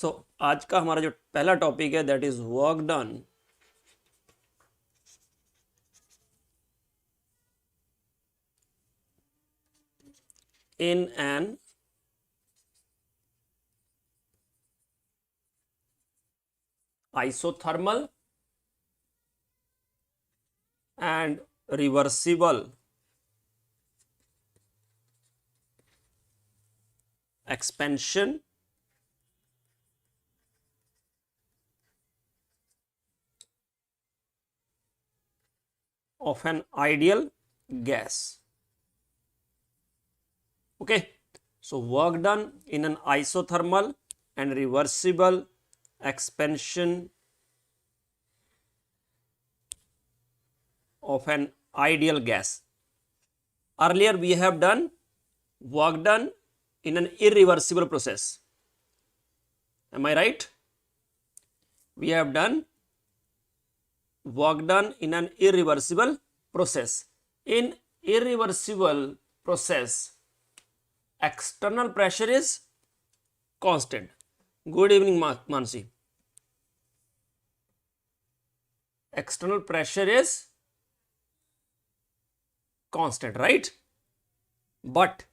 सो आज का हमारा जो पहला टॉपिक है that is work done in an isothermal and reversible expansion of an ideal gas. Okay, so work done in an isothermal and reversible expansion of an ideal gas. Earlier we have done work done in an irreversible process. Am I right? We have done work done in an irreversible process. In irreversible process, external pressure is constant. Good evening, Mansi. External pressure is constant, right? But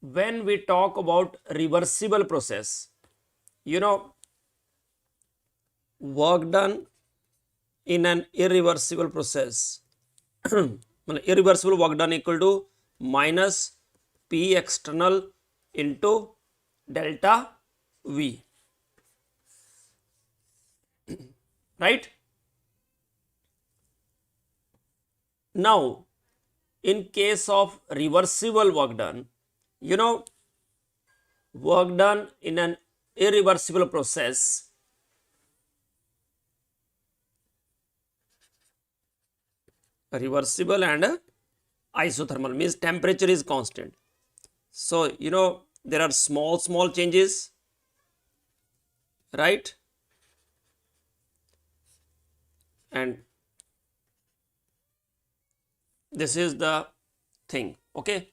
when we talk about reversible process, you know, work done in an irreversible process, irreversible work done equal to minus P external into delta V, right? Now, in case of reversible work done, you know, work done in an irreversible process, reversible and isothermal means temperature is constant. So, you know, there are small changes, right? And this is the thing, okay?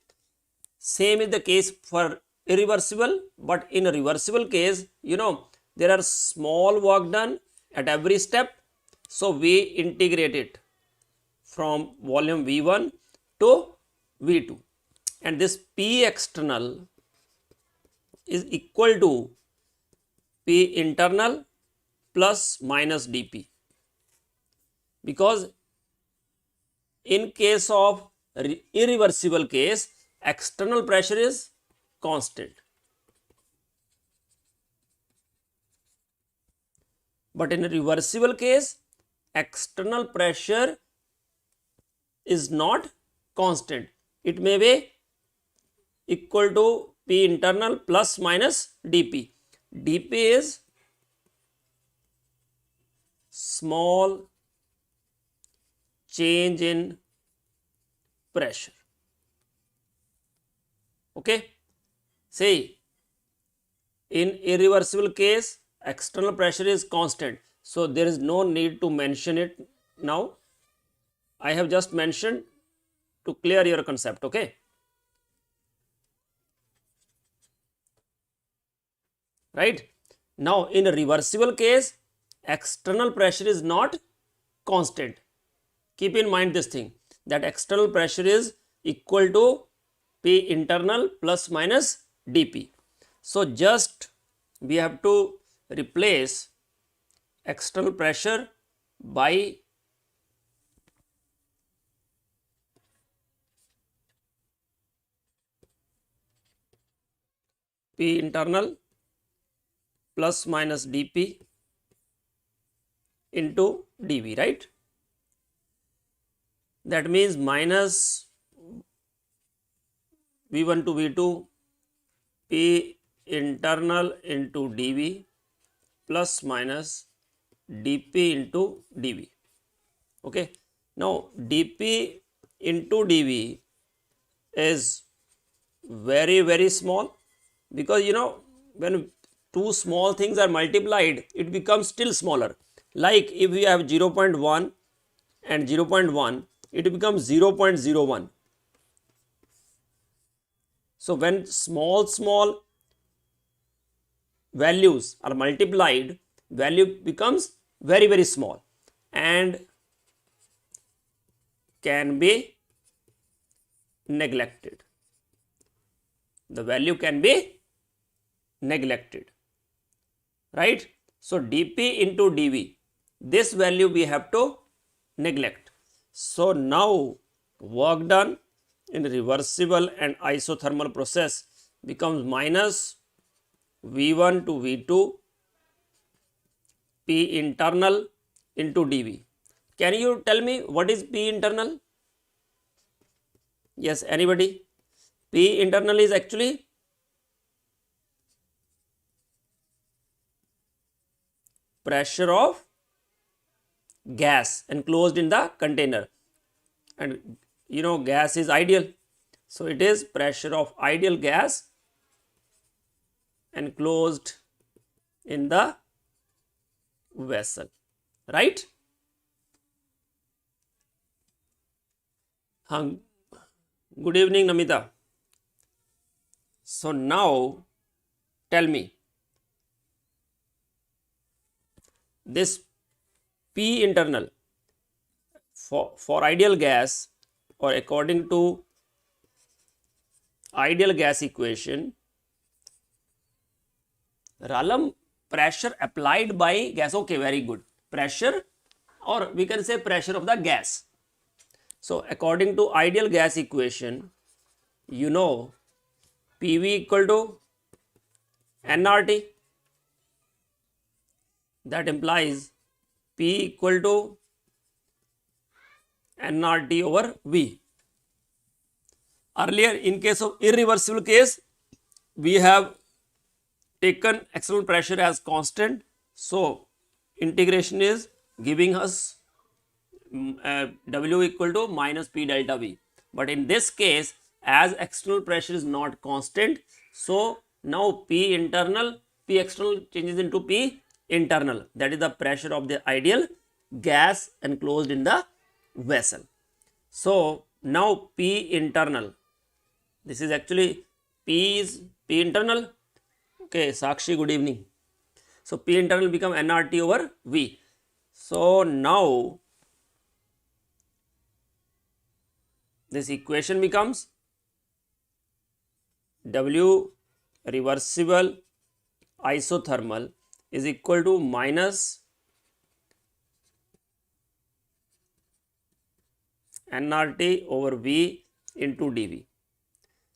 Same is the case for irreversible, but in a reversible case, you know, there are small work done at every step. So, we integrate it from volume V1 to V2, and this P external is equal to P internal plus minus dP, because in case of irreversible case, external pressure is constant, but in a reversible case, external pressure is not constant. It may be equal to P internal plus minus dP. dP is small change in pressure. Okay, say in irreversible case external pressure is constant, so there is no need to mention it now. I have just mentioned to clear your concept. Okay, right? Now in a reversible case, external pressure is not constant. Keep in mind this thing, that external pressure is equal to P internal plus minus dP. So just we have to replace external pressure by P internal plus minus dP into dV, right? That means minus V1 to V2 P internal into dV plus minus dP into dV. Okay. Now dP into dV is very small, because you know, when two small things are multiplied, it becomes still smaller. Like if we have 0.1 and 0.1, it becomes 0.01. So when small values are multiplied, value becomes very, very small and can be neglected. The value can be neglected, right? So dP into dV, this value we have to neglect. So now work done in reversible and isothermal process becomes minus V1 to V2 P internal into dV. Can you tell me what is P internal? Yes, anybody? P internal is actually pressure of gas enclosed in the container, and you know gas is ideal, so it is pressure of ideal gas enclosed in the vessel, right? Good evening, Namita. So now tell me, this P internal for ideal gas, or according to ideal gas equation, Ralam, pressure applied by gas. Okay, very good. Pressure, or we can say pressure of the gas. So according to ideal gas equation, you know PV equal to nRT. That implies P equal to nRT over V. Earlier, in case of irreversible case, we have taken external pressure as constant. So integration is giving us W equal to minus P delta V. But in this case, as external pressure is not constant, so now P internal, P external changes into P internal. That is the pressure of the ideal gas enclosed in the vessel. So now P internal, this is actually P is P internal. Okay, Sakshi, good evening. So P internal become nRT over V. So now this equation becomes W reversible isothermal is equal to minus nRT over V into dV.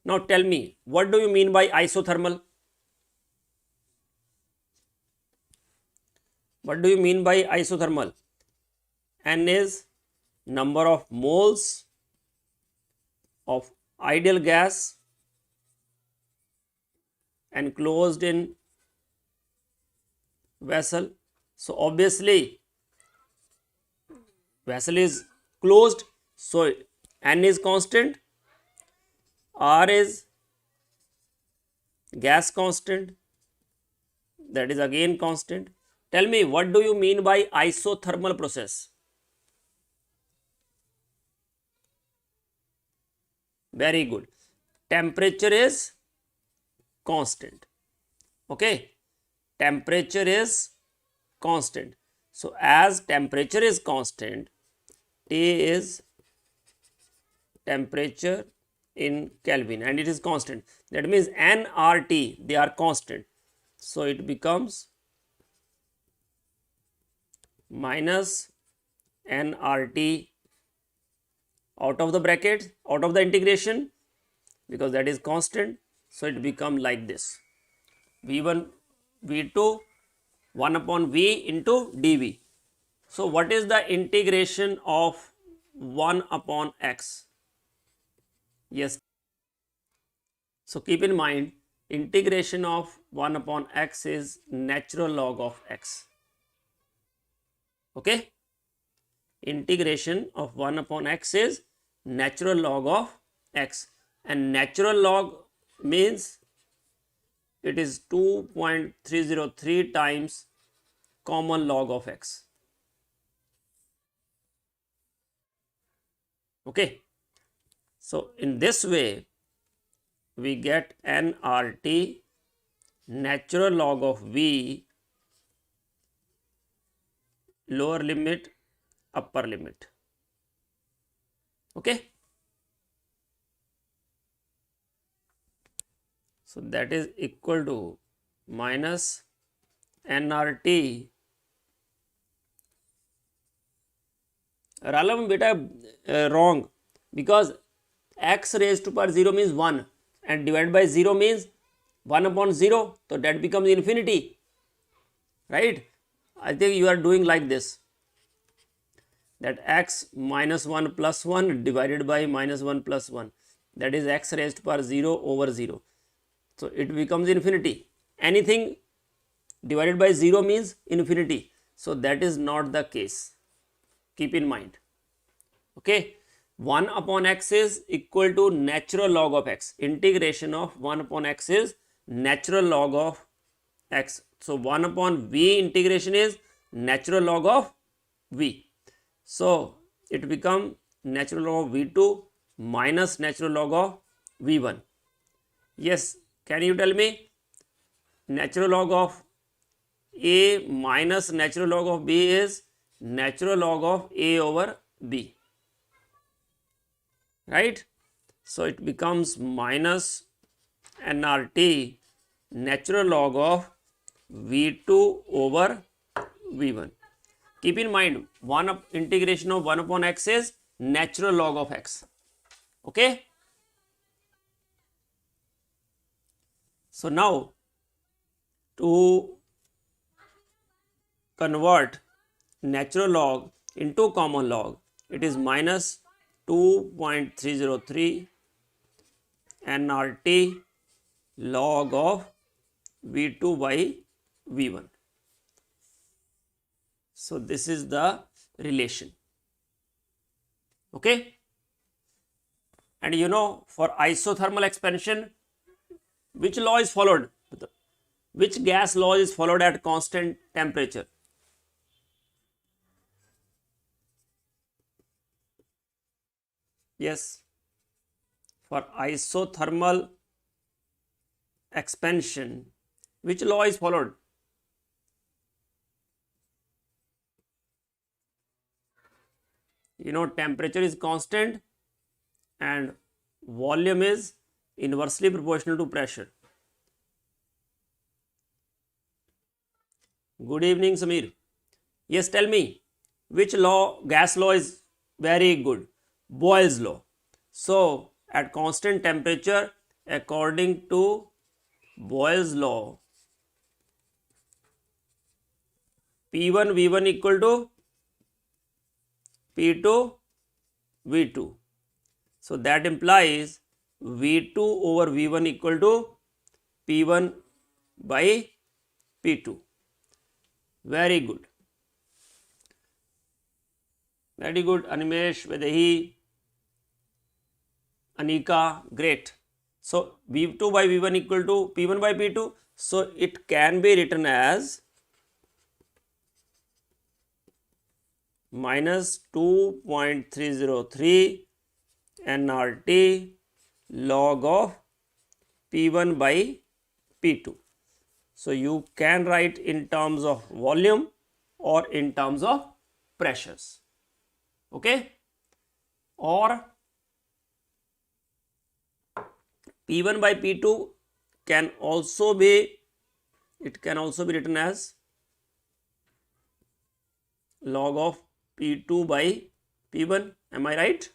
Now tell me, what do you mean by isothermal? What do you mean by isothermal? N is number of moles of ideal gas enclosed in vessel. So obviously vessel is closed, so N is constant, R is gas constant, that is again constant. Tell me, what do you mean by isothermal process? Very good. Temperature is constant. Okay, temperature is constant. So as temperature is constant, T is temperature in Kelvin and it is constant. That means N, R, T, they are constant. So it becomes minus nRT out of the bracket, out of the integration, because that is constant. So it becomes like this, V1, V2, 1 upon V into dV. So what is the integration of 1 upon x? Yes. So keep in mind, integration of 1 upon x is natural log of x. Okay, integration of 1 upon x is natural log of x, and natural log means it is 2.303 times common log of x. Okay, so in this way we get nRT natural log of V, lower limit, upper limit. Okay. So that is equal to minus nRT. Ralam beta wrong, because x raised to power 0 means 1 and divided by 0 means 1 upon 0, so that becomes infinity, right? I think you are doing like this, that x minus 1 plus 1 divided by minus 1 plus 1, that is x raised to power 0 over 0. So it becomes infinity. Anything divided by 0 means infinity. So that is not the case. Keep in mind. Okay. 1 upon x is equal to natural log of x. Integration of 1 upon x is natural log of x. So 1 upon v integration is natural log of v. So it becomes natural log of v2 minus natural log of v1. Yes, can you tell me? Natural log of a minus natural log of b is natural log of a over b, right? So it becomes minus nRT natural log of v2 over v1. Keep in mind, integration of 1 upon x is natural log of x. Okay. So now to convert natural log into common log, it is minus 2.303 nRT log of v2 by v1. So this is the relation. Okay. And you know, for isothermal expansion, which law is followed? Which gas law is followed at constant temperature? Yes, for isothermal expansion, which law is followed? You know, temperature is constant and volume is inversely proportional to pressure. Good evening, Samir. Yes, tell me, which law, gas law is very good? Boyle's law. So, at constant temperature, according to Boyle's law, P1 V1 equal to P2 V2. So, that implies V2 over V1 equal to P1 by P2. Very good. Very good, Animesh, Vedahi, Anika, great. So, V2 by V1 equal to P1 by P2. So, it can be written as minus 2.303 nRT log of P1 by P2. So, you can write in terms of volume or in terms of pressures. Okay. Or P1 by P2 can also be, it can also be written as log of P2 by P1. Am I right?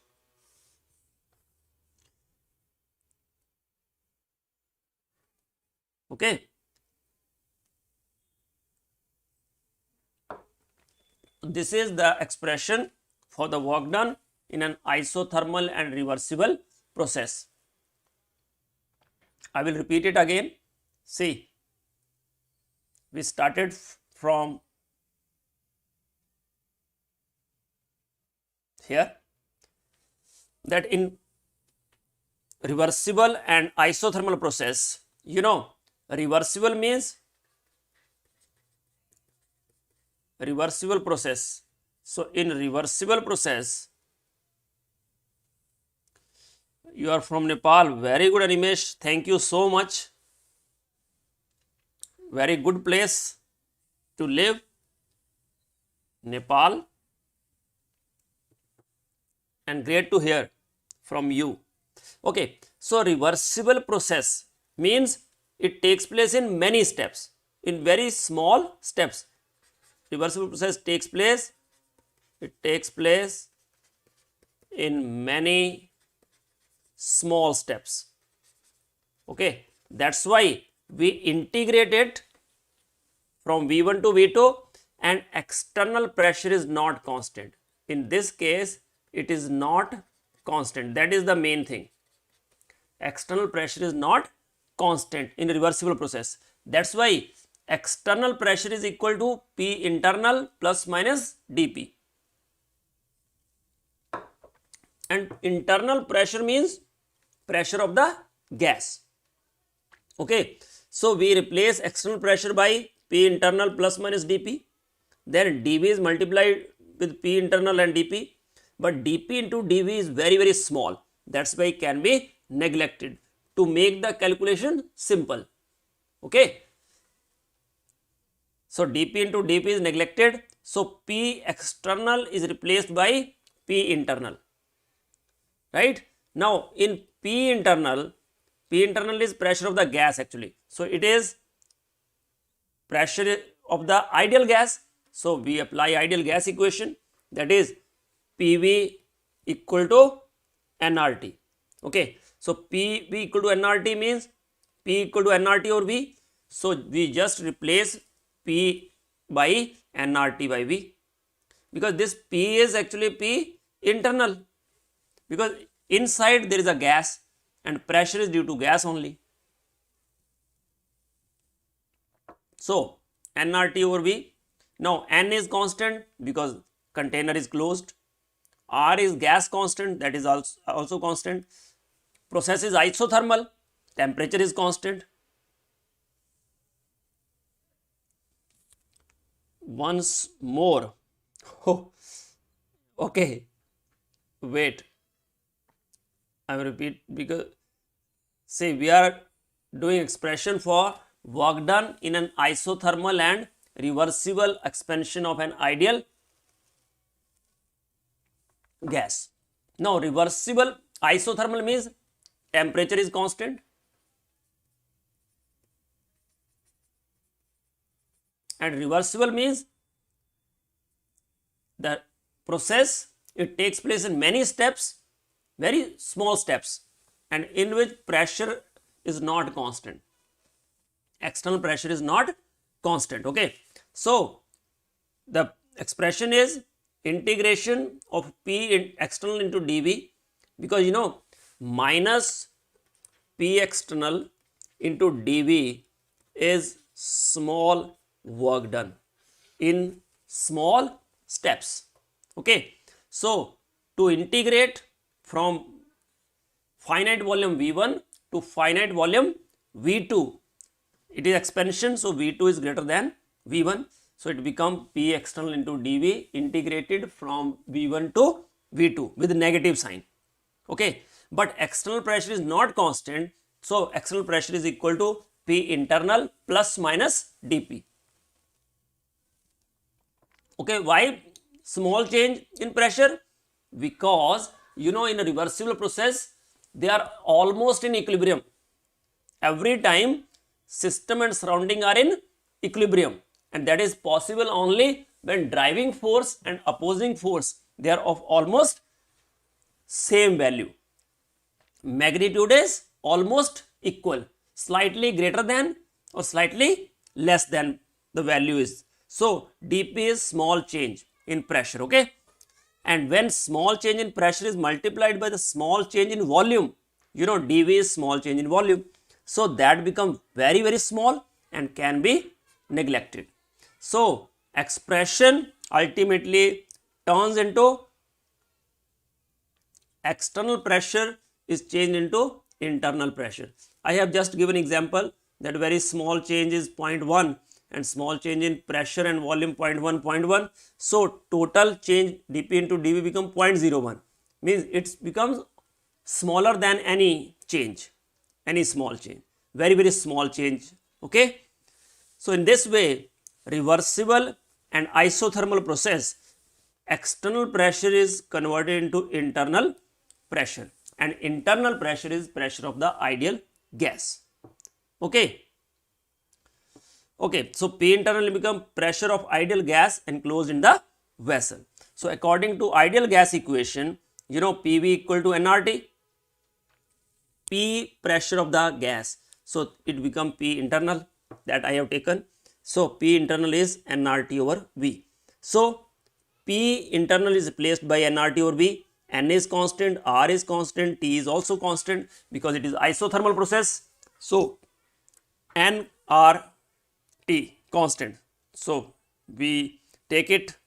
Okay. This is the expression for the work done in an isothermal and reversible process. I will repeat it again. See, we started from here, that in reversible and isothermal process, you know, reversible means reversible process. So, in reversible process, you are from Nepal. Very good, Animesh. Thank you so much. very good place to live, Nepal, and great to hear from you. Okay, so reversible process means it takes place in many steps, in very small steps. Reversible process takes place, it takes place in many small steps. Okay, that's why we integrate it from V1 to V2 and external pressure is not constant. In this case, it is not constant. That is the main thing. External pressure is not constant in a reversible process. That's why external pressure is equal to P internal plus minus dP. And internal pressure means pressure of the gas. Okay, so we replace external pressure by P internal plus minus dP. Then dV is multiplied with P internal and dP, but dP into dV is very small. That's why it can be neglected to make the calculation simple. Okay, so dP into dP is neglected. So P external is replaced by P internal. Right now, in P internal is pressure of the gas actually. So it is pressure of the ideal gas. So we apply ideal gas equation, that is PV equal to nRT. Okay, so PV equal to nRT means P equal to nRT or V. So we just replace P by nRT by V, because this P is actually P internal, because inside there is a gas and pressure is due to gas only. So nRT over V. Now N is constant because container is closed. R is gas constant, that is also constant. Process is isothermal, temperature is constant. Once more, oh, okay, wait, I will repeat, because see, we are doing expression for work done in an isothermal and reversible expansion of an ideal gas. Now reversible isothermal means temperature is constant and reversible means the process, it takes place in many steps, very small steps, and in which pressure is not constant. External pressure is not constant. Okay, so the expression is integration of P external into dV, because you know minus P external into dV is small work done in small steps. Okay, so to integrate from finite volume V1 to finite volume V2, it is expansion, so V2 is greater than V1, so it becomes P external into dV integrated from V1 to V2 with negative sign. Okay, but external pressure is not constant, so external pressure is equal to P internal plus minus dP. Okay, why small change in pressure? Because you know in a reversible process they are almost in equilibrium. Every time system and surrounding are in equilibrium, and that is possible only when driving force and opposing force, they are of almost same value. Magnitude is almost equal, slightly greater than or slightly less than the value is. So dP is small change in pressure. Okay, and when small change in pressure is multiplied by the small change in volume, you know dV is small change in volume, so that becomes very small and can be neglected. So expression ultimately turns into external pressure is changed into internal pressure. I have just given example that very small change is 0.1 and small change in pressure and volume 0.1. So total change dP into dV become 0.01, means it becomes smaller than any change, any small change, very small change. Okay, So in this way, reversible and isothermal process, external pressure is converted into internal pressure, and internal pressure is pressure of the ideal gas. Okay. Okay, so P internal become pressure of ideal gas enclosed in the vessel. So according to ideal gas equation, you know, PV equal to nRT, P pressure of the gas. So it become P internal, that I have taken. So P internal is nRT over V. So P internal is replaced by nRT over V. N is constant, R is constant, T is also constant because it is isothermal process. So nRT constant. So we take it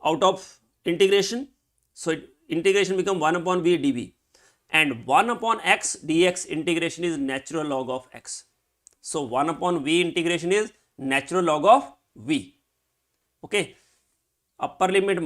out of integration. So integration become 1 upon V dV, and 1 upon x dx integration is natural log of x. So 1 upon V integration is natural log of V. Okay, upper limit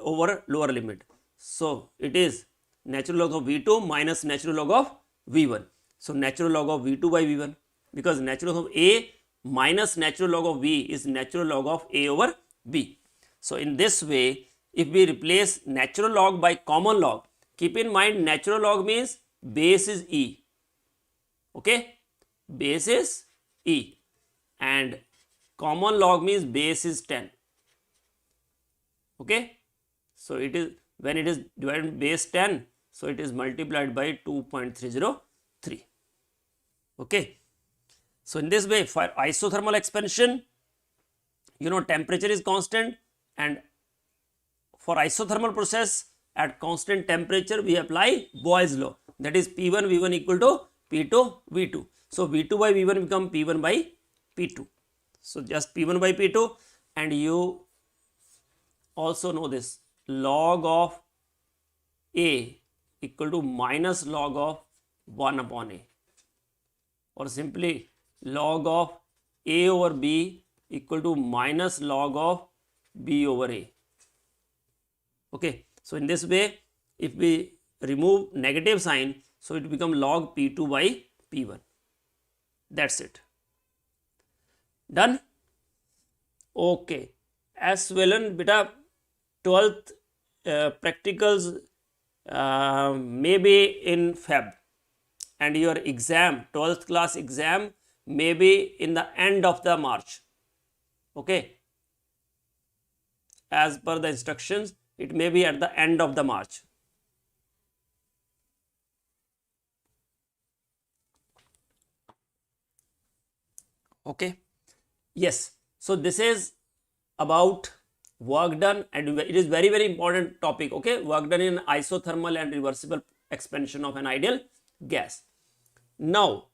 over lower limit. So it is natural log of V2 minus natural log of V1. So natural log of V2 by V1, because natural log of A minus natural log of V is natural log of A over B. So in this way, if we replace natural log by common log, keep in mind natural log means base is E. Okay, base is E, and common log means base is 10. Okay, so it is, when it is divided by base 10, so it is multiplied by 2.303. Okay, so in this way, for isothermal expansion, you know, temperature is constant, and for isothermal process at constant temperature we apply Boyle's law, that is P1 V1 equal to P2 V2. So V2 by V1 become P1 by P2. So just P1 by P2, and you also know this log of A equal to minus log of 1 upon A, or simply log of A over B equal to minus log of B over A. Okay, so in this way, if we remove negative sign, so it become log P2 by P1. That's it. Done? Okay. As well, and beta 12th practicals may in Feb, and your exam, 12th class exam, may be in the end of the March. Okay, as per the instructions, it may be at the end of the March. Okay, yes. So this is about work done, and it is very important topic. Okay, work done in isothermal and reversible expansion of an ideal gas. Now,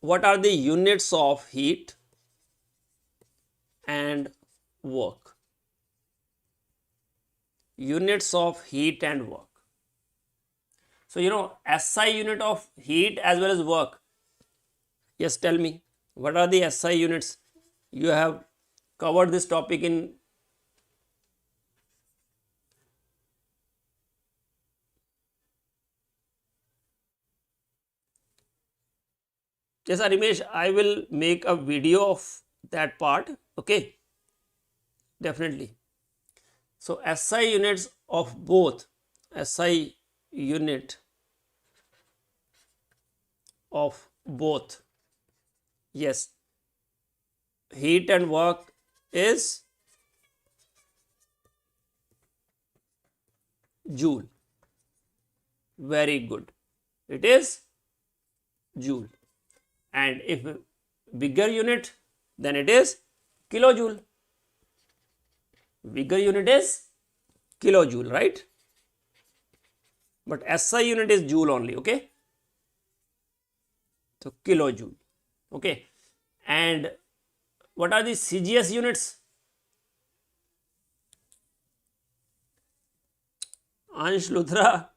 what are the units of heat and work? Units of heat and work. So you know, SI unit of heat as well as work. Yes, tell me, what are the SI units? You have covered this topic in yes, Arimesh, I will make a video of that part. Okay, definitely. So SI units of both, SI unit of both, yes, heat and work is joule. Very good, it is joule. And if bigger unit, then it is kilojoule. Bigger unit is kilojoule, right? But SI unit is joule only. Okay, so kilojoule. Okay, and what are the CGS units? Ansh Luthra,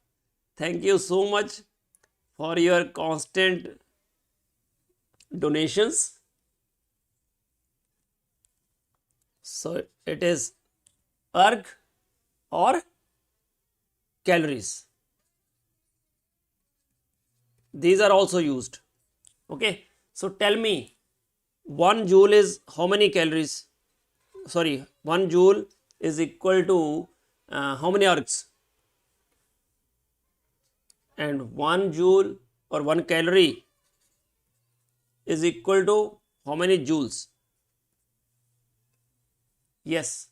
thank you so much for your constant donations. So it is erg or calories. These are also used. Okay, so tell me, 1 joule is how many calories? Sorry, 1 joule is equal to how many arcs? And 1 joule or 1 calorie is equal to how many joules? Yes,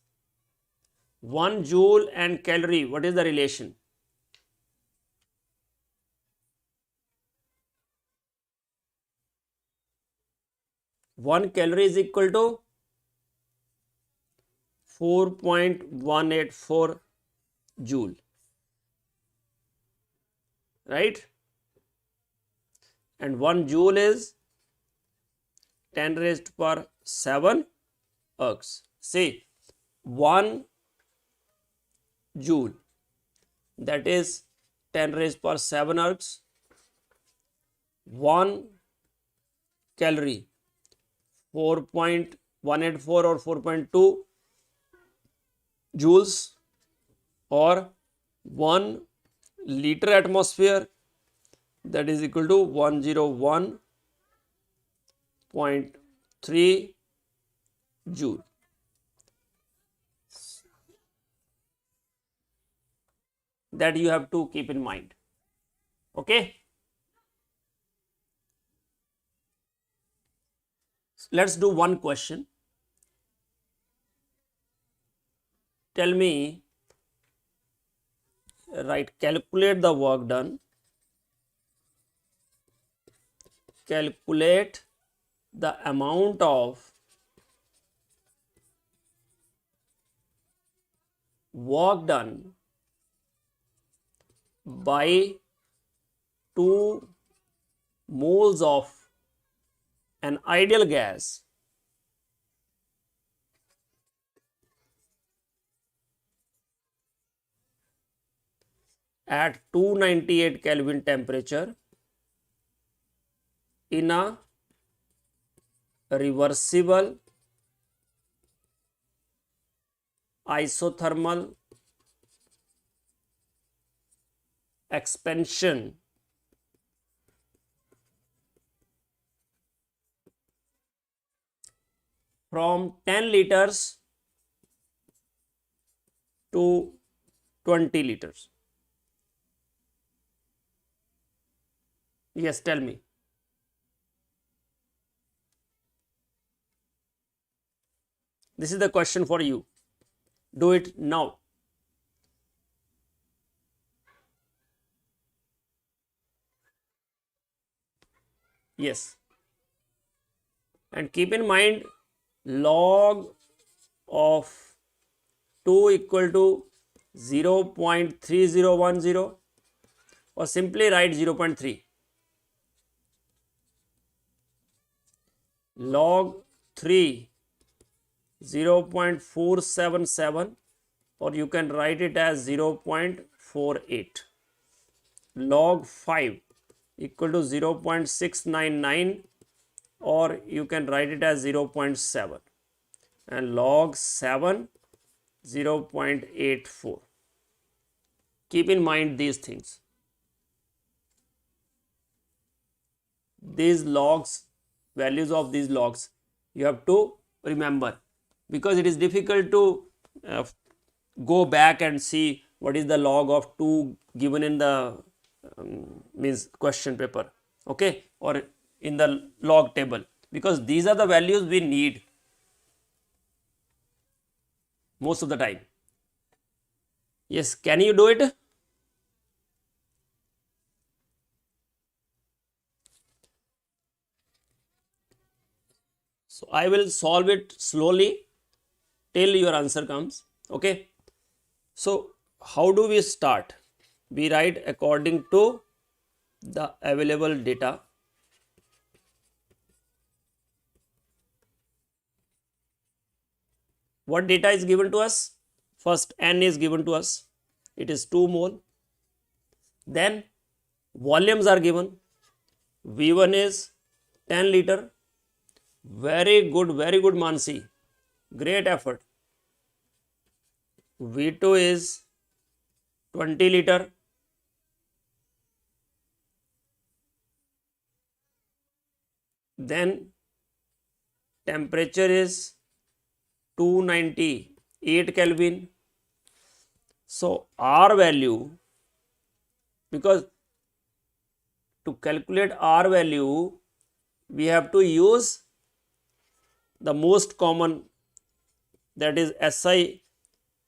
1 joule and calorie, what is the relation? One calorie is equal to 4.184 joule, right? And 1 joule is 10 raised to power 7 ergs. See, 1 joule, that is 10 raised to power 7 ergs. 1 calorie, 4.184 or 4.2 joules, or 1 liter atmosphere, that is equal to 101.3 joule. That you have to keep in mind. Okay. Let's do one question. Tell me, right, calculate the work done. Calculate the amount of work done by 2 moles of an ideal gas at 298 Kelvin temperature in a reversible isothermal expansion from 10 liters to 20 liters. Yes, tell me. This is the question for you. Do it now. Yes. And keep in mind, log of 2 equal to 0.3010, or simply write 0.3. Log 3, 0.477, or you can write it as 0.48. Log 5 equal to 0.699, or you can write it as 0.7. And log 7, 0.84. Keep in mind these things. These logs, values of these logs, you have to remember, because it is difficult to go back and see what is the log of 2 given in the means question paper, okay, or in the log table, because these are the values we need most of the time. Yes, can you do it? So I will solve it slowly till your answer comes. Okay. So how do we start? We write according to the available data. What data is given to us? First, N is given to us. It is 2 mole. Then volumes are given. V1 is 10 liter. Very good, Mansi. Great effort. V2 is 20 liter. Then temperature is 298 Kelvin. So R value, because to calculate R value, we have to use the most common, that is SI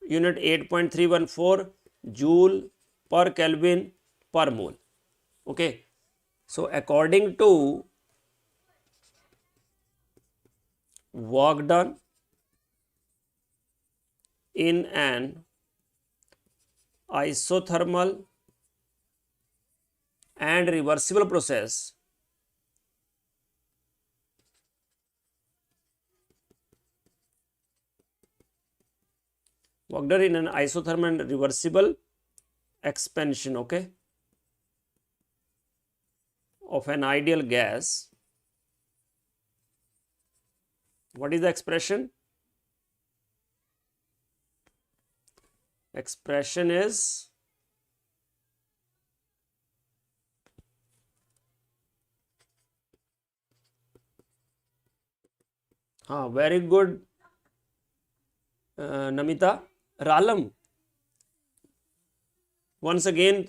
unit 8.314 joule per Kelvin per mole. Okay. So according to work done in an isothermal and reversible process, work done in an isothermal and reversible expansion, okay, of an ideal gas. What is the expression? Expression is very good, Namita. Ralam, once again,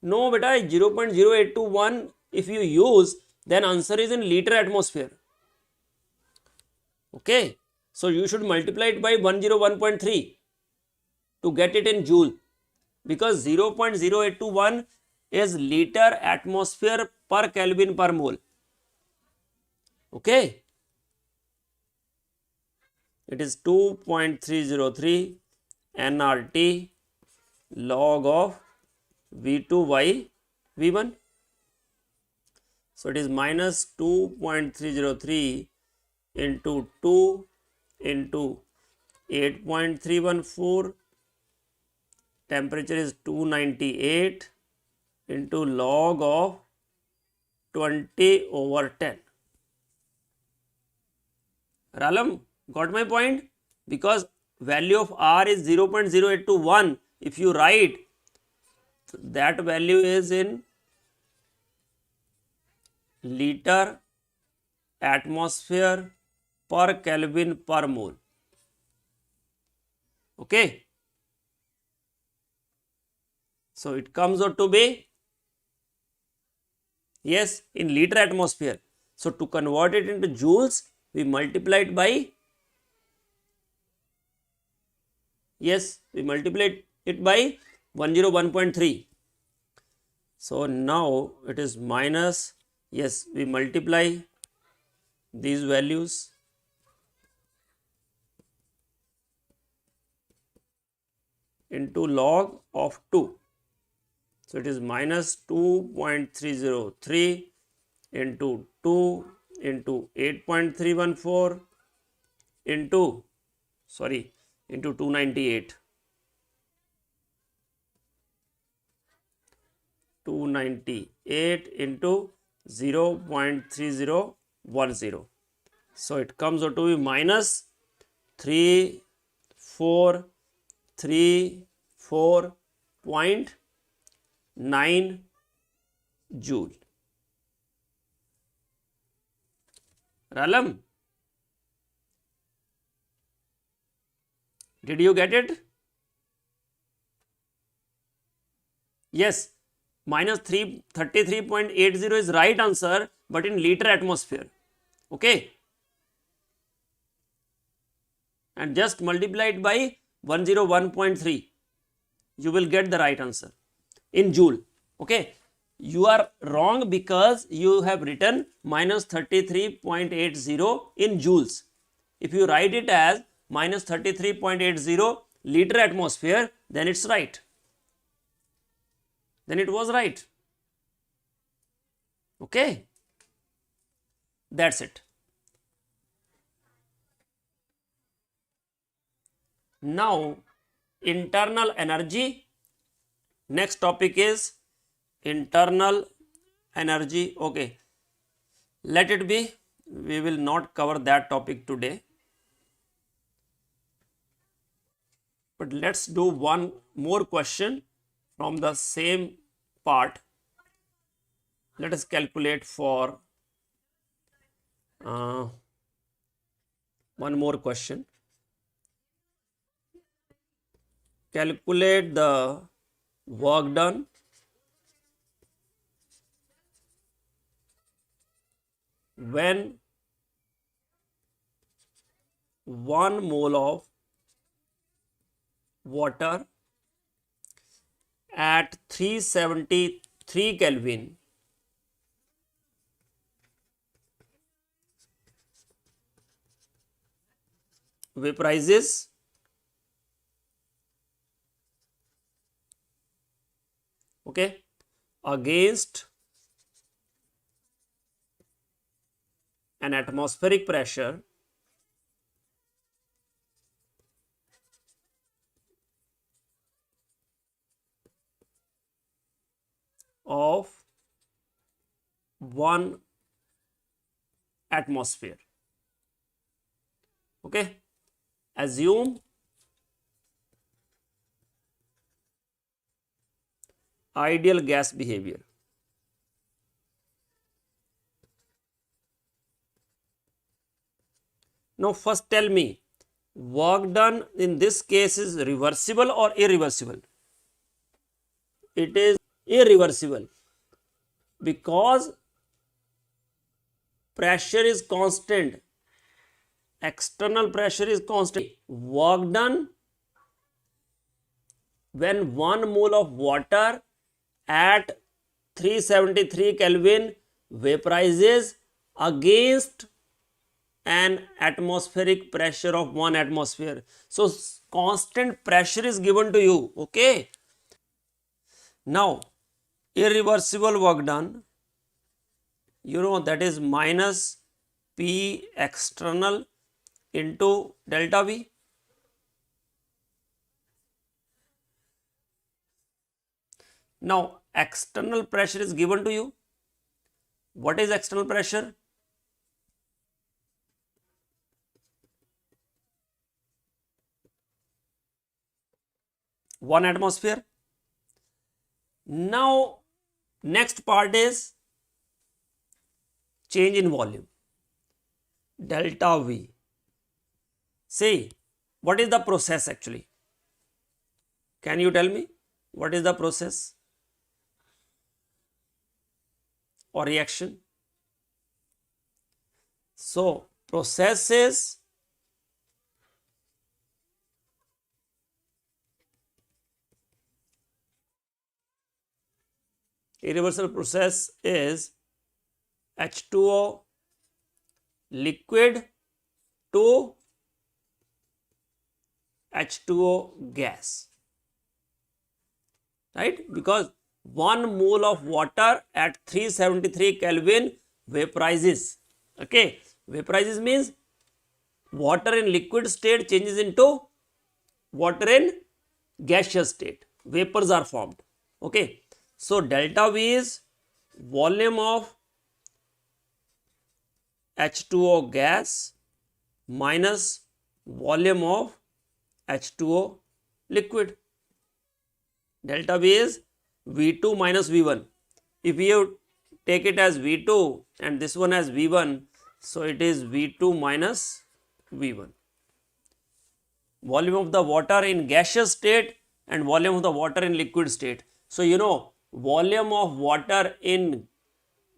no beta, 0.0821 if you use, then answer is in liter atmosphere. Okay, so you should multiply it by 101.3 to get it in joule, because 0.0821 is liter atmosphere per Kelvin per mole. Okay, it is 2.303 nRT log of V2 by V1. So it is minus 2.303 into 2 into 8.314, temperature is 298 into log of 20/10. Ralam, got my point? Because value of R is 0.0821. If you write, that value is in liter atmosphere per Kelvin per mole. Okay. So it comes out to be, yes, in liter atmosphere. So to convert it into joules, we multiply it by, yes, we multiply it by 101.3. So now it is minus, yes, we multiply these values into log of 2. So it is minus 2.303 into 2 into 8.314 into, sorry, into 298. 298 into 0.3010. So it comes out to be minus 3434.9 joule. Ralam, did you get it? Yes, minus 33.80 is right answer, but in liter atmosphere. Okay, and just multiply it by 101.3, you will get the right answer in joule. Okay, you are wrong because you have written minus 33.80 in joules. If you write it as minus 33.80 liter atmosphere, then it's right. Then it was right. Okay, that's it. Now internal energy. Next topic is internal energy. Okay, let it be. We will not cover that topic today. But let's do one more question from the same part. Let us calculate for Uh, one more question. Calculate the work done when 1 mole of water at 373 Kelvin vaporizes okay against an atmospheric pressure of 1 atmosphere. Okay, assume ideal gas behavior. Now first tell me, work done in this case is reversible or irreversible? It is irreversible because pressure is constant, external pressure is constant. Work done when 1 mole of water at 373 Kelvin vaporizes against an atmospheric pressure of 1 atmosphere. So constant pressure is given to you. Okay. Now irreversible work done, you know, that is minus P external into delta V. Now external pressure is given to you. What is external pressure? One atmosphere. Now next part is change in volume, delta V. See, what is the process actually? Can you tell me what is the process or reaction? So process is irreversible process is H2O liquid to H2O gas, right? Because 1 mole of water at 373 Kelvin vaporizes. Okay, vaporizes means water in liquid state changes into water in gaseous state. Vapors are formed. Okay, so delta V is volume of H2O gas minus volume of H2O liquid. Delta V is V2 minus V1. If you take it as V2 and this one as V1, so it is V2 minus V1. Volume of the water in gaseous state and volume of the water in liquid state. So you know, volume of water in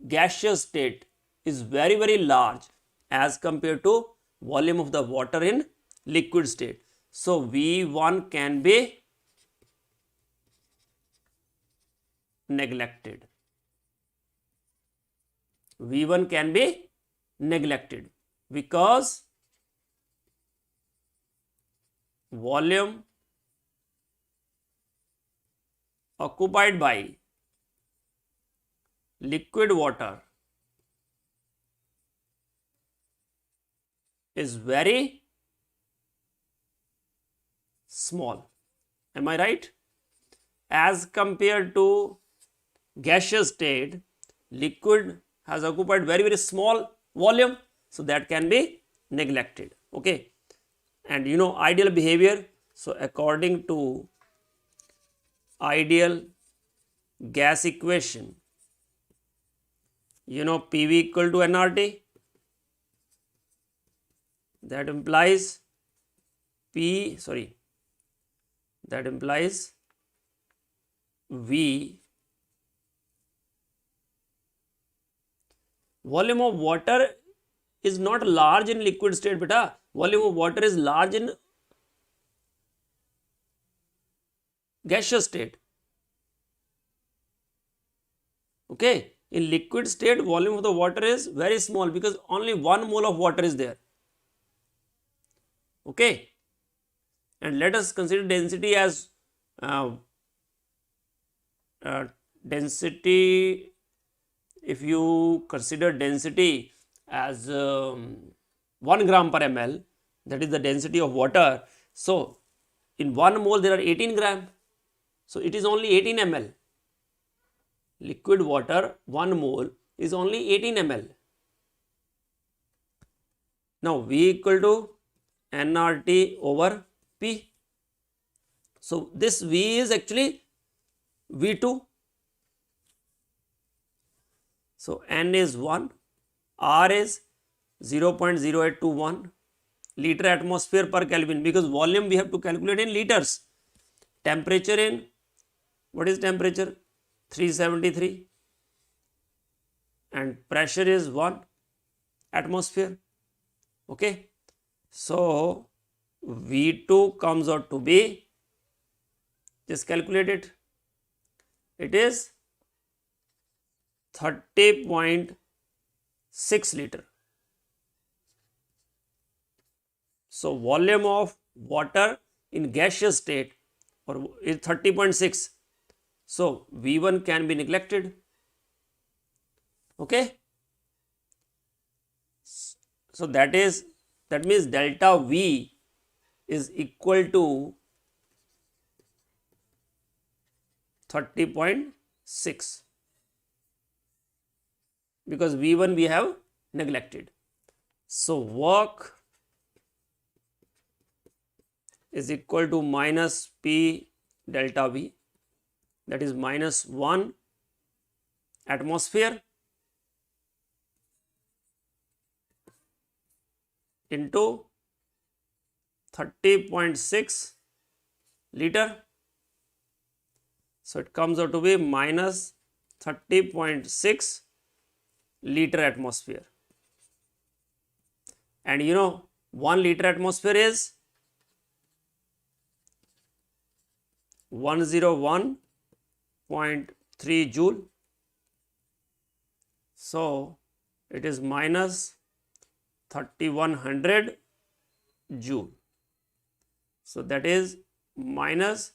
gaseous state is very large as compared to volume of the water in liquid state. So V1 can be neglected. V1 can be neglected because volume occupied by liquid water is very small. Am I right? As compared to gaseous state, liquid has occupied very small volume, so that can be neglected. Okay, and you know ideal behavior. So according to ideal gas equation, you know PV equal to nRT. that implies P, sorry, that implies V, volume of water is not large in liquid state, beta. Volume of water is large in gaseous state. Okay, in liquid state, volume of the water is very small because only 1 mole of water is there. Okay, and let us consider density as density. If you consider density as 1 gram per ml, that is the density of water. So, in 1 mole there are 18 gram. So, it is only 18 ml. Liquid water 1 mole is only 18 ml. Now, V equal to nRT over P. So, this V is actually V2. So, N is 1, R is 0.0821 liter atmosphere per Kelvin, because volume we have to calculate in liters. Temperature in, what is temperature? 373, and pressure is 1 atmosphere. Okay. So, V2 comes out to be, just calculate it, it is 30.6 liter. So, volume of water in gaseous state or is 30.6. So, V1 can be neglected. Okay. So, that means delta V is equal to 30.6, because V1 we have neglected. So, work is equal to minus P delta V, that is minus 1 atmosphere into 30.6 liter. So, it comes out to be minus 30.6 liter atmosphere. And you know, 1 liter atmosphere is 101.3 joule. So, it is minus 3100 joule. So, that is minus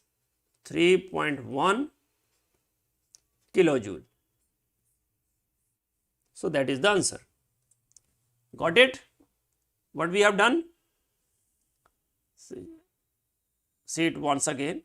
3.1 kilojoule. So, that is the answer. Got it? What we have done? See it once again.